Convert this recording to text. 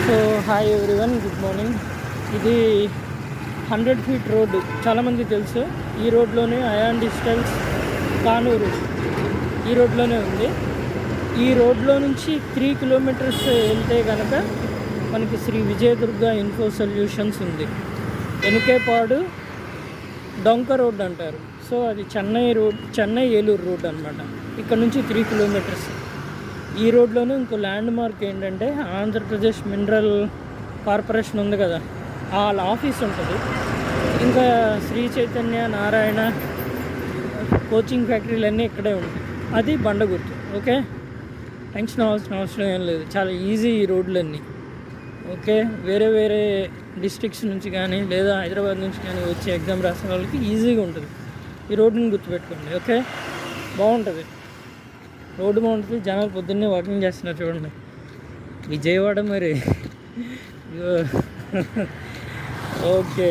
So hi everyone, good morning. ఇది 100 feet road, చాలామంది తెలుసు. ఈ రోడ్లోనే అయాన్ డిజిటల్స్ కానూరు ఈ రోడ్లోనే ఉంది. ఈ రోడ్లో నుంచి 3 కిలోమీటర్స్ వెళ్తే కనుక మనకి శ్రీ విజయదుర్గ ఇన్ఫో సొల్యూషన్స్ ఉంది. ఎనికేపాడు డొంక రోడ్ అంటారు. సో అది చెన్నై ఏలూరు రోడ్ అనమాట. ఇక్కడ నుంచి 3 కిలోమీటర్స్. ఈ రోడ్లోనే ఇంకో ల్యాండ్ మార్క్ ఏంటంటే ఆంధ్రప్రదేశ్ మినరల్ కార్పొరేషన్ ఉంది కదా, వాళ్ళ ఆఫీస్ ఉంటుంది. ఇంకా శ్రీ చైతన్య, నారాయణ కోచింగ్ ఫ్యాక్టరీలు అన్నీ ఇక్కడే ఉంటాయి. అది బండ గుర్తు. ఓకే, టెన్షన్ అవ్వాల్సిన అవసరం ఏం లేదు, చాలా ఈజీ ఈ రోడ్లన్నీ. ఓకే, వేరే వేరే డిస్ట్రిక్ట్స్ నుంచి కానీ లేదా హైదరాబాద్ నుంచి కానీ వచ్చి ఎగ్జామ్ రాసిన వాళ్ళకి ఈజీగా ఉంటుంది. ఈ రోడ్డుని గుర్తుపెట్టుకోండి. ఓకే, బాగుంటుంది, రోడ్డు బాగుంటుంది. జనాలు పొద్దున్నే వాకింగ్ చేస్తున్నారు చూడండి. విజయవాడ మరి. ఓకే.